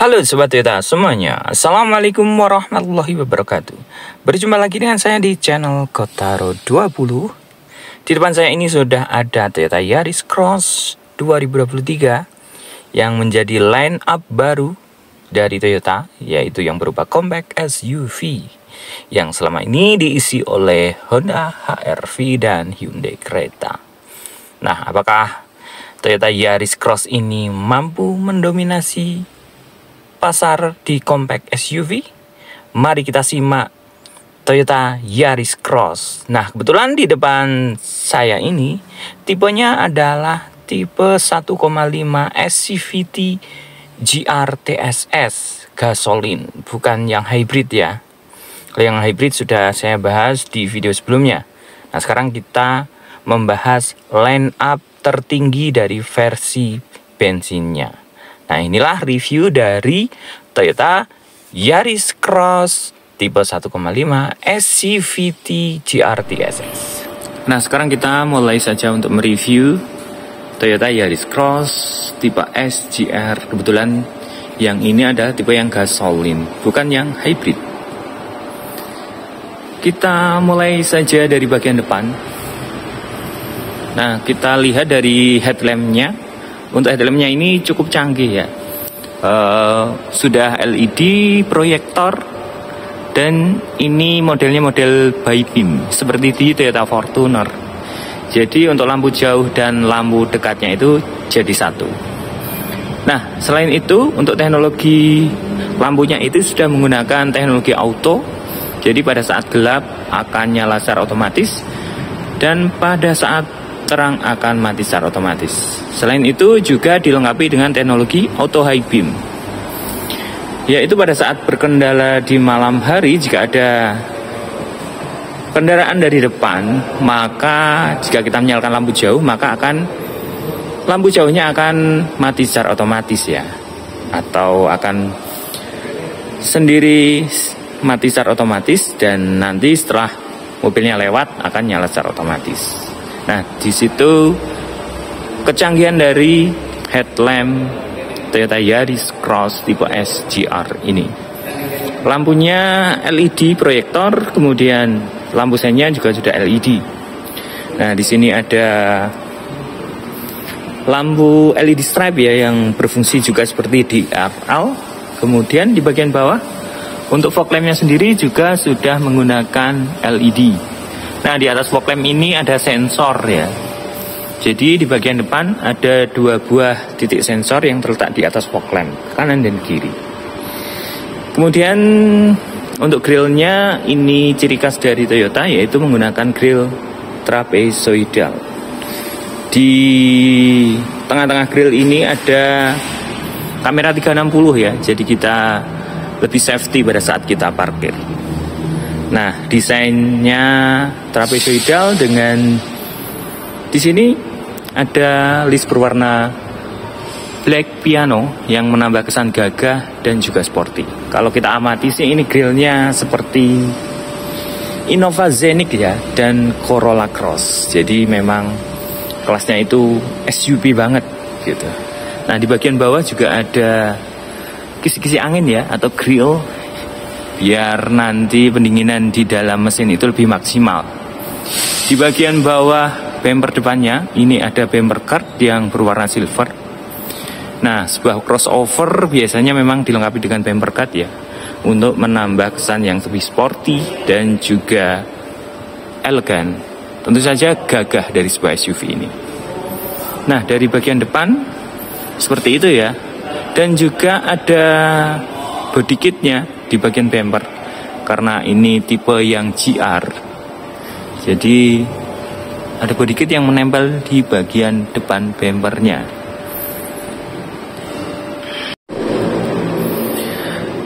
Halo Sobat Toyota semuanya, Assalamualaikum warahmatullahi wabarakatuh. Berjumpa lagi dengan saya di channel Kotaro 20. Di depan saya ini sudah ada Toyota Yaris Cross 2023 yang menjadi line up baru dari Toyota, yaitu yang berupa compact SUV yang selama ini diisi oleh Honda HR-V dan Hyundai Creta. Nah, apakah Toyota Yaris Cross ini mampu mendominasi pasar di compact SUV? Mari kita simak Toyota Yaris Cross. Nah, kebetulan di depan saya ini tipenya adalah tipe 1,5 SCVT GR TSS gasolin, bukan yang hybrid ya. Yang hybrid sudah saya bahas di video sebelumnya. Nah, sekarang kita membahas line up tertinggi dari versi bensinnya. Nah, inilah review dari Toyota Yaris Cross tipe 1,5 SCVT GR TSS. Nah, sekarang kita mulai saja untuk mereview Toyota Yaris Cross tipe SGR. Kebetulan yang ini adalah tipe yang gasolin, bukan yang hybrid. Kita mulai saja dari bagian depan. Nah, kita lihat dari headlampnya. Untuk headlampnya ini cukup canggih ya. Sudah LED proyektor dan ini modelnya model by beam seperti di Toyota Fortuner. Jadi untuk lampu jauh dan lampu dekatnya itu jadi satu. Nah, selain itu untuk teknologi lampunya itu sudah menggunakan teknologi auto. Jadi pada saat gelap akan nyala secara otomatis dan pada saat terang akan mati secara otomatis. Selain itu juga dilengkapi dengan teknologi auto high beam, yaitu pada saat berkendara di malam hari jika ada kendaraan dari depan, maka jika kita menyalakan lampu jauh maka lampu jauhnya akan mati secara otomatis ya, atau akan sendiri mati secara otomatis dan nanti setelah mobilnya lewat akan nyala secara otomatis. Nah, di situ kecanggihan dari headlamp Toyota Yaris Cross tipe SGR ini. Lampunya LED proyektor, kemudian lampu senya juga sudah LED. Nah, di sini ada lampu LED stripe ya yang berfungsi juga seperti di RL. Kemudian di bagian bawah untuk fog lampnya sendiri juga sudah menggunakan LED. Nah, di atas fog lamp ini ada sensor ya. Jadi di bagian depan ada dua buah titik sensor yang terletak di atas fog lamp, kanan dan kiri. Kemudian untuk grillnya ini ciri khas dari Toyota, yaitu menggunakan grill trapezoidal. Di tengah-tengah grill ini ada kamera 360 ya. Jadi kita lebih safety pada saat kita parkir. Nah, desainnya trapezoidal dengan di sini ada list berwarna black piano yang menambah kesan gagah dan juga sporty. Kalau kita amati sih ini grillnya seperti Innova Scenic ya dan Corolla Cross. Jadi memang kelasnya itu SUV banget gitu. Nah, di bagian bawah juga ada kisi-kisi angin ya atau grill, biar nanti pendinginan di dalam mesin itu lebih maksimal. Di bagian bawah bumper depannya ini ada bumper guard yang berwarna silver. Nah, sebuah crossover biasanya memang dilengkapi dengan bumper guard ya, untuk menambah kesan yang lebih sporty dan juga elegan. Tentu saja gagah dari sebuah SUV ini. Nah, dari bagian depan seperti itu ya. Dan juga ada body kitnya di bagian bumper, karena ini tipe yang GR. Jadi ada body kit yang menempel di bagian depan bumpernya.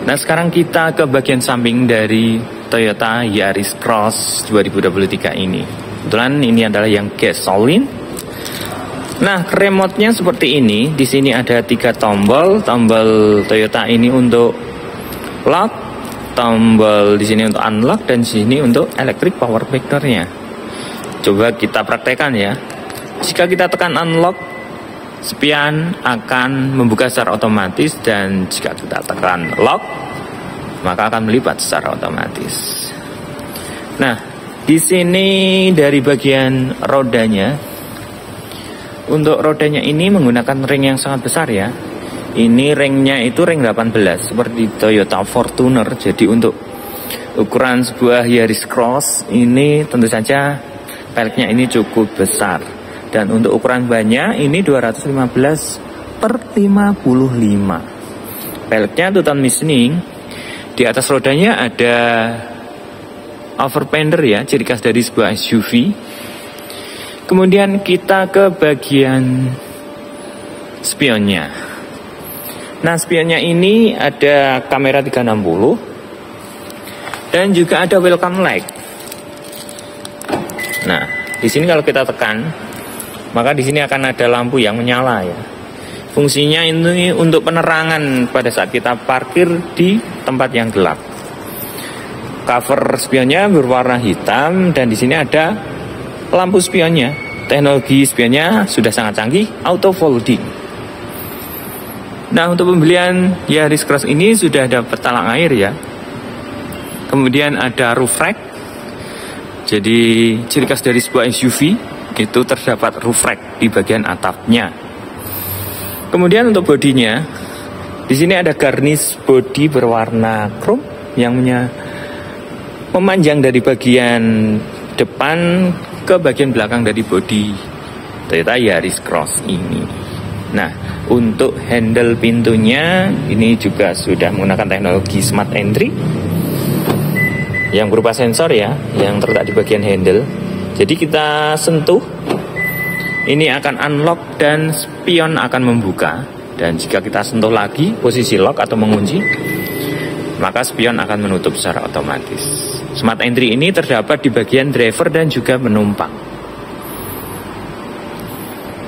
Nah, sekarang kita ke bagian samping dari Toyota Yaris Cross 2023 ini. Kebetulan ini adalah yang gasolin. Nah, remote-nya seperti ini. Di sini ada 3 tombol. Tombol Toyota ini untuk lock, tombol di sini untuk unlock, dan di sini untuk electric power factor-nya. Coba kita praktekkan ya. Jika kita tekan unlock, spion akan membuka secara otomatis, dan jika kita tekan lock maka akan melipat secara otomatis. Nah, di sini dari bagian rodanya, untuk rodanya ini menggunakan ring yang sangat besar ya. Ini ringnya itu ring 18 seperti Toyota Fortuner. Jadi untuk ukuran sebuah Yaris Cross ini tentu saja peleknya ini cukup besar. Dan untuk ukuran bannya ini 215/55. Peleknya Tutan Michelin. Di atas rodanya ada overfender ya, ciri khas dari sebuah SUV. Kemudian kita ke bagian spionnya. Nah, spionnya ini ada kamera 360 dan juga ada welcome light. Nah, di sini kalau kita tekan, maka di sini akan ada lampu yang menyala ya. Fungsinya ini untuk penerangan pada saat kita parkir di tempat yang gelap. Cover spionnya berwarna hitam dan di sini ada lampu spionnya. Teknologi spionnya sudah sangat canggih, auto folding. Nah, untuk pembelian Yaris Cross ini sudah ada petalang air ya. Kemudian ada roof rack. Jadi ciri khas dari sebuah SUV itu terdapat roof rack di bagian atapnya. Kemudian untuk bodinya, di sini ada garnish bodi berwarna chrome yang memanjang dari bagian depan ke bagian belakang dari bodi Toyota Yaris Cross ini. Nah, untuk handle pintunya ini juga sudah menggunakan teknologi Smart Entry yang berupa sensor ya, yang terletak di bagian handle. Jadi kita sentuh, ini akan unlock dan spion akan membuka. Dan jika kita sentuh lagi posisi lock atau mengunci, maka spion akan menutup secara otomatis. Smart Entry ini terdapat di bagian driver dan juga penumpang.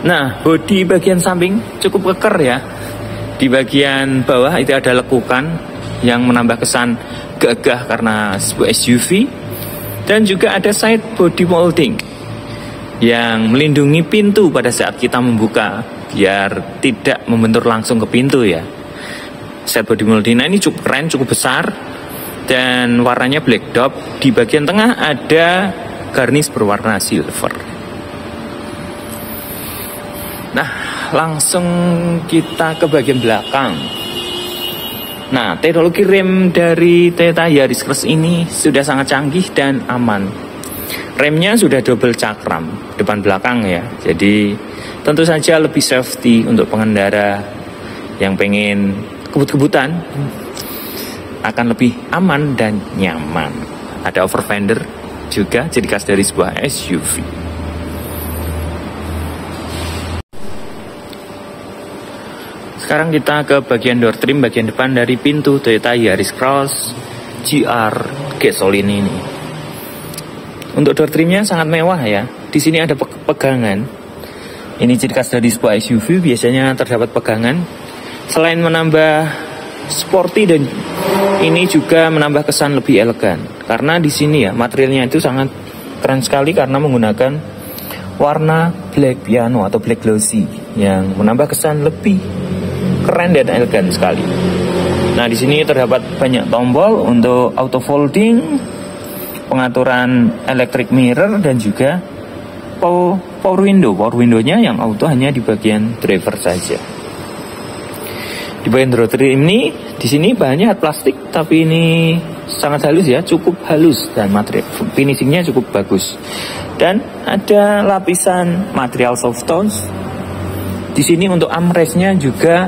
Nah, bodi bagian samping cukup keker ya. Di bagian bawah itu ada lekukan yang menambah kesan gagah karena sebuah SUV. Dan juga ada side body molding yang melindungi pintu pada saat kita membuka biar tidak membentur langsung ke pintu ya. Set body molding ini cukup keren, cukup besar dan warnanya black dot. Di bagian tengah ada garnish berwarna silver. Nah, langsung kita ke bagian belakang. Nah, teknologi rem dari Toyota Yaris Cross ini sudah sangat canggih dan aman. Remnya sudah double cakram depan belakang ya. Jadi tentu saja lebih safety untuk pengendara yang pengen kebut-kebutan, akan lebih aman dan nyaman. Ada overfender juga, ciri khas dari sebuah SUV. Sekarang kita ke bagian door trim, bagian depan dari pintu Toyota Yaris Cross GR gasoline ini. Untuk door trimnya sangat mewah ya. Di sini ada pegangan. Ini ciri khas dari sebuah SUV, biasanya terdapat pegangan. Selain menambah sporty dan ini juga menambah kesan lebih elegan. Karena di sini ya materialnya itu sangat keren sekali karena menggunakan warna black piano atau black glossy yang menambah kesan lebih keren dan elegan sekali. Nah, di sini terdapat banyak tombol untuk auto folding, pengaturan electric mirror dan juga power window. Power window-nya yang auto hanya di bagian driver saja. Di bagian door trim ini, di sini bahannya hard plastik, tapi ini sangat halus ya, cukup halus dan material finishingnya cukup bagus. Dan ada lapisan material soft tones. Di sini untuk armrestnya juga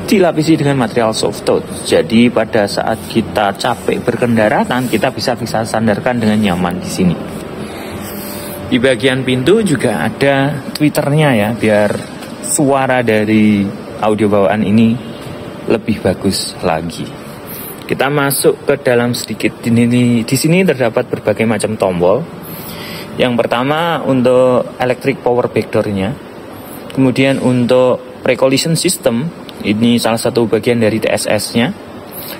dilapisi dengan material soft touch. Jadi pada saat kita capek berkendara, tangan kita bisa sandarkan dengan nyaman di sini. Di bagian pintu juga ada tweeternya ya, biar suara dari audio bawaan ini lebih bagus lagi. Kita masuk ke dalam sedikit. Di sini terdapat berbagai macam tombol. Yang pertama untuk electric power back door-nya. Kemudian untuk pre-collision system, ini salah satu bagian dari TSS-nya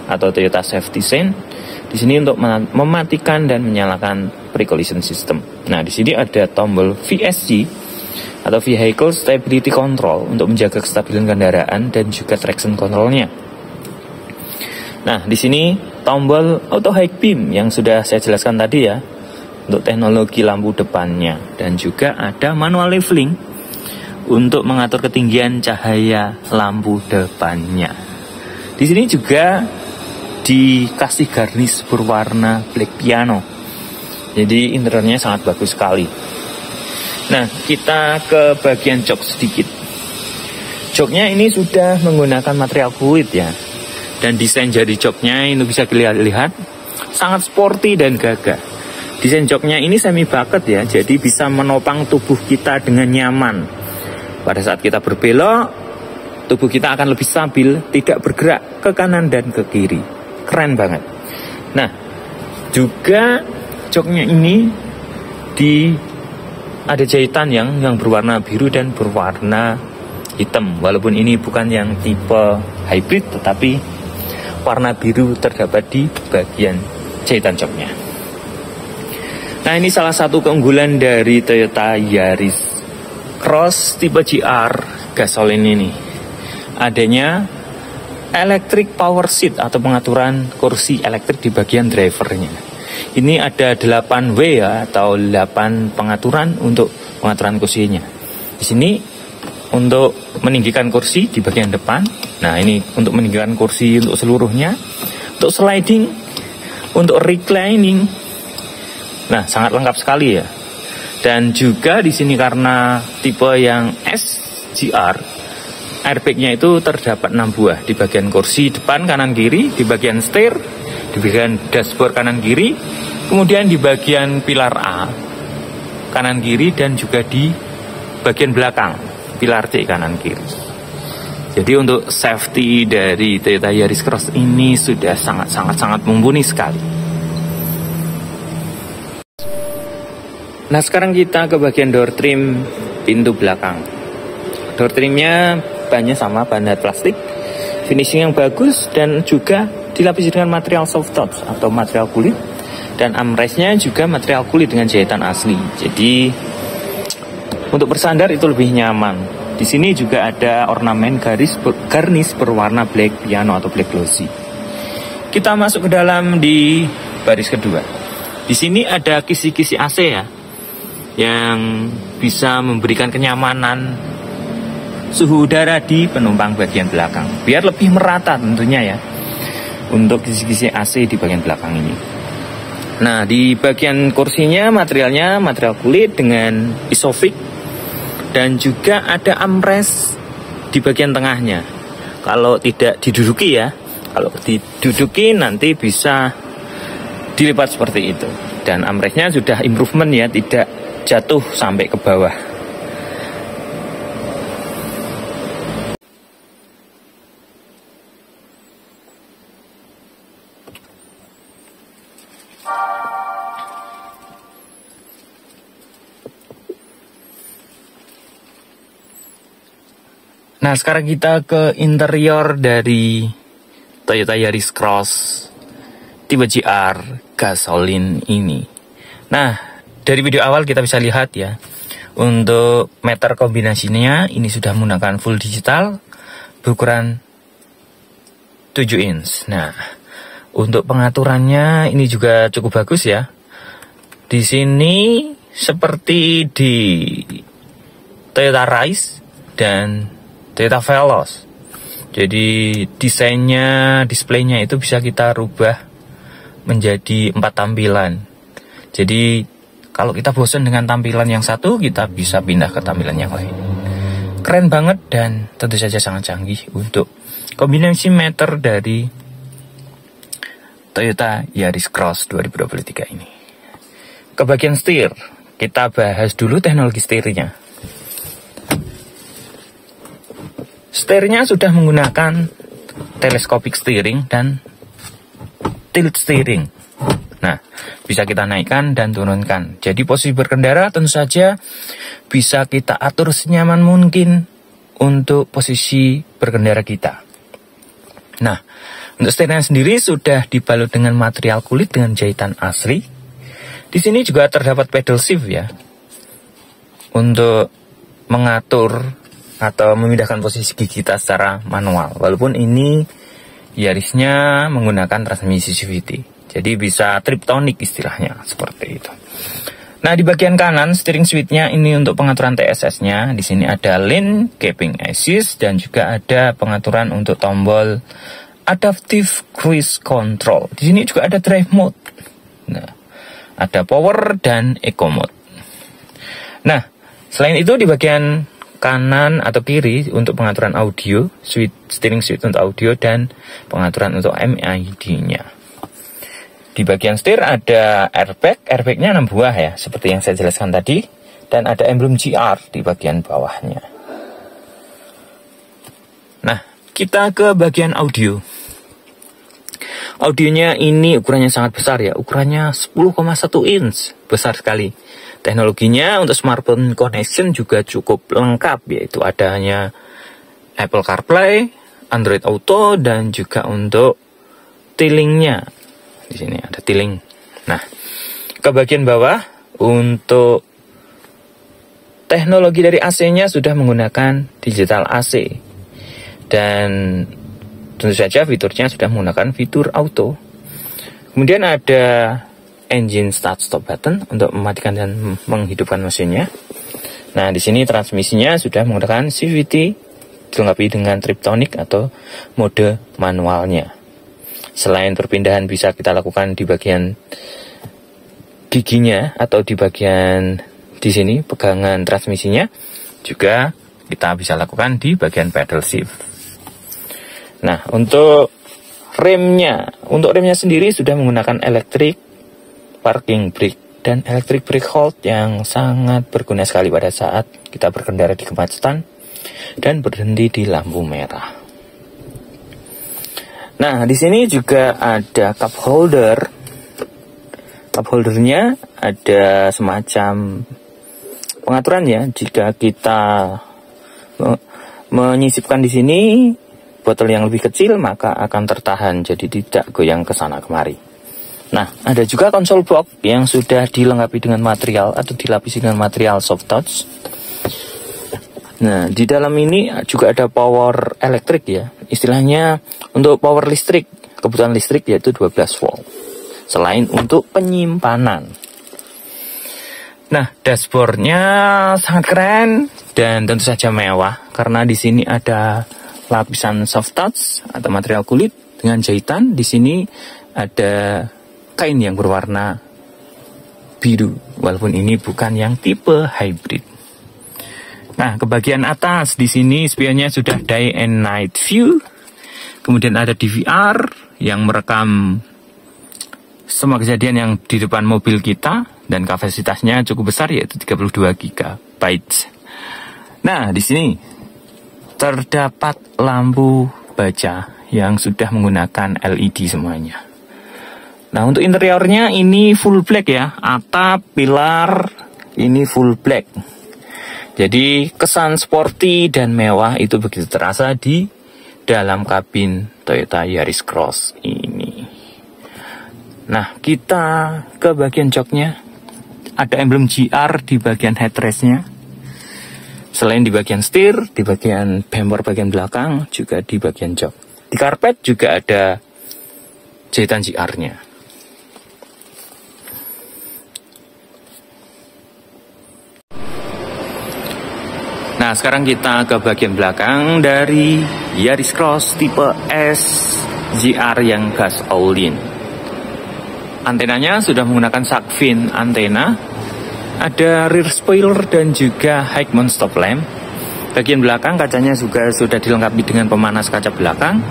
atau Toyota Safety Sense. Di sini untuk mematikan dan menyalakan pre-collision system. Nah, di sini ada tombol VSC atau Vehicle Stability Control untuk menjaga kestabilan kendaraan dan juga traction controlnya. Nah, di sini tombol Auto High Beam yang sudah saya jelaskan tadi ya, untuk teknologi lampu depannya, dan juga ada manual leveling untuk mengatur ketinggian cahaya lampu depannya. Di sini juga dikasih garnish berwarna black piano. Jadi interiornya sangat bagus sekali. Nah, kita ke bagian jok sedikit. Joknya ini sudah menggunakan material kulit ya. Dan desain jari joknya ini bisa dilihat sangat sporty dan gagah. Desain joknya ini semi bucket ya, jadi bisa menopang tubuh kita dengan nyaman. Pada saat kita berbelok, tubuh kita akan lebih stabil, tidak bergerak ke kanan dan ke kiri. Keren banget. Nah, juga joknya ini ada jahitan yang berwarna biru dan berwarna hitam. Walaupun ini bukan yang tipe hybrid, tetapi warna biru terdapat di bagian jahitan joknya. Nah, ini salah satu keunggulan dari Toyota Yaris Cross tipe GR gasolin ini. Adanya electric power seat atau pengaturan kursi elektrik di bagian drivernya. Ini ada 8W ya, atau 8 pengaturan untuk pengaturan kursinya. Di sini untuk meninggikan kursi di bagian depan. Nah, ini untuk meninggikan kursi untuk seluruhnya. Untuk sliding, untuk reclining. Nah, sangat lengkap sekali ya. Dan juga di sini karena tipe yang SGR, airbagnya itu terdapat 6 buah di bagian kursi depan kanan kiri, di bagian steer, di bagian dashboard kanan kiri, kemudian di bagian pilar A kanan kiri, dan juga di bagian belakang pilar C kanan kiri. Jadi untuk safety dari Toyota Yaris Cross ini sudah sangat mumpuni sekali. Nah, sekarang kita ke bagian door trim pintu belakang. Door trimnya bahannya sama, bahan plastik, finishing yang bagus, dan juga dilapisi dengan material soft touch atau material kulit, dan armrestnya juga material kulit dengan jahitan asli. Jadi untuk bersandar itu lebih nyaman. Di sini juga ada ornamen garnish berwarna black piano atau black glossy. Kita masuk ke dalam di baris kedua. Di sini ada kisi-kisi AC ya, yang bisa memberikan kenyamanan suhu udara di penumpang bagian belakang, biar lebih merata tentunya ya untuk kisi-kisi AC di bagian belakang ini. Nah, di bagian kursinya materialnya material kulit dengan Isofix, dan juga ada armrest di bagian tengahnya. Kalau tidak diduduki ya, kalau diduduki nanti bisa dilipat seperti itu. Dan armrestnya sudah improvement ya, tidak jatuh sampai ke bawah. Nah, sekarang kita ke interior dari Toyota Yaris Cross tipe GR gasolin ini. Nah, dari video awal kita bisa lihat ya, untuk meter kombinasinya ini sudah menggunakan full digital berukuran 7 inch. Nah, untuk pengaturannya ini juga cukup bagus ya. Di sini seperti di Toyota Rise dan Toyota Veloz. Jadi desainnya, displaynya itu bisa kita rubah menjadi 4 tampilan. Jadi kalau kita bosan dengan tampilan yang satu, kita bisa pindah ke tampilan yang lain. Keren banget dan tentu saja sangat canggih untuk kombinasi meter dari Toyota Yaris Cross 2023 ini. Ke bagian setir, kita bahas dulu teknologi setirnya. Setirnya sudah menggunakan telescopic steering dan tilt steering. Nah, bisa kita naikkan dan turunkan. Jadi posisi berkendara tentu saja bisa kita atur senyaman mungkin untuk posisi berkendara kita. Nah, untuk setirnya sendiri sudah dibalut dengan material kulit dengan jahitan asli. Di sini juga terdapat pedal shift ya. Untuk mengatur atau memindahkan posisi gigi kita secara manual. Walaupun ini Yarisnya menggunakan transmisi CVT, jadi bisa triptonic istilahnya seperti itu. Nah, di bagian kanan steering switch-nya ini untuk pengaturan TSS-nya. Di sini ada lane keeping assist dan juga ada pengaturan untuk tombol adaptive cruise control. Di sini juga ada drive mode. Nah, ada power dan eco mode. Nah, selain itu di bagian kanan atau kiri untuk pengaturan audio, steering switch untuk audio dan pengaturan untuk MID-nya. Di bagian setir ada airbagnya 6 buah ya, seperti yang saya jelaskan tadi, dan ada emblem GR di bagian bawahnya. Nah, kita ke bagian audio. Audionya ini ukurannya sangat besar ya, ukurannya 10,1 inch, besar sekali. Teknologinya untuk smartphone connection juga cukup lengkap, yaitu adanya Apple CarPlay, Android Auto, dan juga untuk tilingnya. Di sini ada tiling. Nah, ke bagian bawah untuk teknologi dari AC-nya sudah menggunakan digital AC. Dan tentu saja fiturnya sudah menggunakan fitur auto. Kemudian ada engine start stop button untuk mematikan dan menghidupkan mesinnya. Nah, di sini transmisinya sudah menggunakan CVT dilengkapi dengan triptonic atau mode manualnya. Selain perpindahan bisa kita lakukan di bagian giginya atau di bagian di sini pegangan transmisinya, juga kita bisa lakukan di bagian pedal shift. Nah, untuk remnya sendiri sudah menggunakan electric parking brake dan electric brake hold yang sangat berguna sekali pada saat kita berkendara di kemacetan dan berhenti di lampu merah. Nah, di sini juga ada cup holder. Cup holdernya ada semacam pengaturan ya. Jika kita menyisipkan di sini botol yang lebih kecil, maka akan tertahan, jadi tidak goyang ke sana kemari. Nah, ada juga konsol box yang sudah dilengkapi dengan material atau dilapisi dengan material soft touch. Nah, di dalam ini juga ada power elektrik ya. Istilahnya untuk power listrik, kebutuhan listrik yaitu 12 volt. Selain untuk penyimpanan. Nah, dashboardnya sangat keren dan tentu saja mewah karena di sini ada lapisan soft touch atau material kulit dengan jahitan. Di sini ada kain yang berwarna biru, walaupun ini bukan yang tipe hybrid. Nah, ke bagian atas di sini spionnya sudah day and night view. Kemudian ada DVR yang merekam semua kejadian yang di depan mobil kita dan kapasitasnya cukup besar yaitu 32 GB. Nah, di sini terdapat lampu baca yang sudah menggunakan LED semuanya. Nah, untuk interiornya ini full black ya, atap, pilar ini full black. Jadi kesan sporty dan mewah itu begitu terasa di dalam kabin Toyota Yaris Cross ini. Nah, kita ke bagian joknya. Ada emblem GR di bagian headrestnya. Selain di bagian setir, di bagian bumper bagian belakang, juga di bagian jok. Di karpet juga ada jahitan GR-nya. Nah, sekarang kita ke bagian belakang dari Yaris Cross tipe S GR yang gas all-in. Antenanya sudah menggunakan shark fin antena. Ada rear spoiler dan juga high mount stop lamp. Bagian belakang kacanya juga sudah dilengkapi dengan pemanas kaca belakang.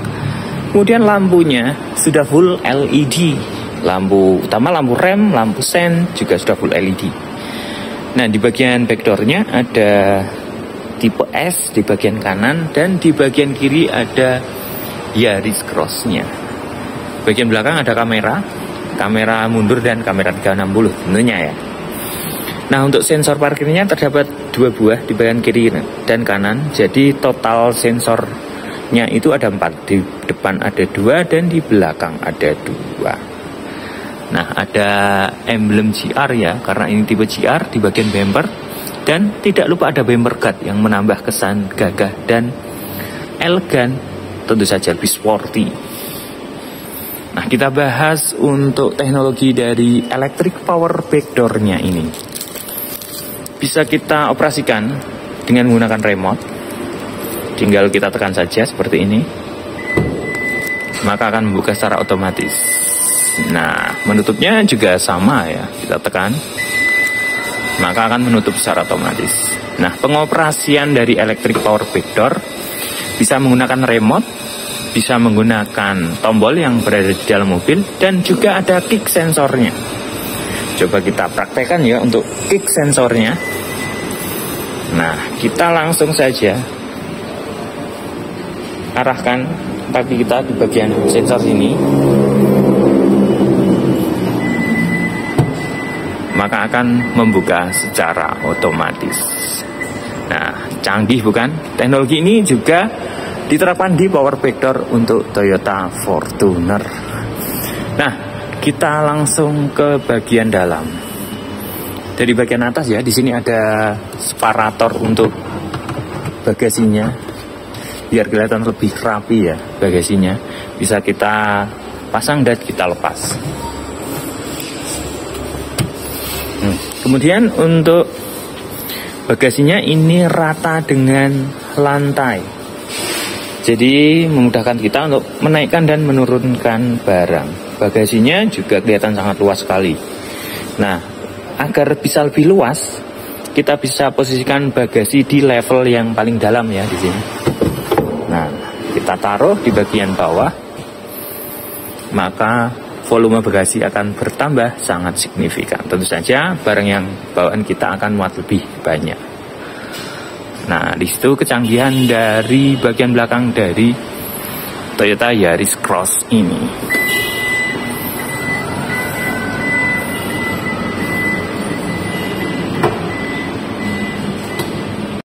Kemudian lampunya sudah full LED. Lampu utama, lampu rem, lampu sen juga sudah full LED. Nah, di bagian backdoornya ada tipe S di bagian kanan dan di bagian kiri ada Yaris Cross-nya. Bagian belakang ada kamera mundur dan kamera 360 tentunya ya. Nah, untuk sensor parkirnya terdapat 2 buah di bagian kiri dan kanan. Jadi total sensornya itu ada 4. Di depan ada 2 dan di belakang ada 2. Nah, ada emblem GR ya, karena ini tipe GR di bagian bumper. Dan tidak lupa ada bumper guard yang menambah kesan gagah dan elegan, tentu saja lebih sporty. Nah, kita bahas untuk teknologi dari electric power backdoor-nya ini. Bisa kita operasikan dengan menggunakan remote. Tinggal kita tekan saja seperti ini, maka akan membuka secara otomatis. Nah, menutupnya juga sama ya, kita tekan, maka akan menutup secara otomatis. Nah, pengoperasian dari electric power backdoor bisa menggunakan remote, bisa menggunakan tombol yang berada di dalam mobil, dan juga ada kick sensornya. Coba kita praktekkan ya untuk kick sensornya. Nah, kita langsung saja arahkan kaki kita di bagian sensor ini, maka akan membuka secara otomatis. Nah, canggih bukan? Teknologi ini juga diterapkan di power backdoor untuk Toyota Fortuner. Nah, kita langsung ke bagian dalam. Dari bagian atas ya, di sini ada separator untuk bagasinya, biar kelihatan lebih rapi ya bagasinya. Bisa kita pasang dan kita lepas. Kemudian untuk bagasinya ini rata dengan lantai, jadi memudahkan kita untuk menaikkan dan menurunkan barang. Bagasinya juga kelihatan sangat luas sekali. Nah, agar bisa lebih luas, kita bisa posisikan bagasi di level yang paling dalam ya di sini. Nah, kita taruh di bagian bawah, maka volume bagasi akan bertambah sangat signifikan. Tentu saja barang yang bawaan kita akan muat lebih banyak. Nah, di situ kecanggihan dari bagian belakang dari Toyota Yaris Cross ini.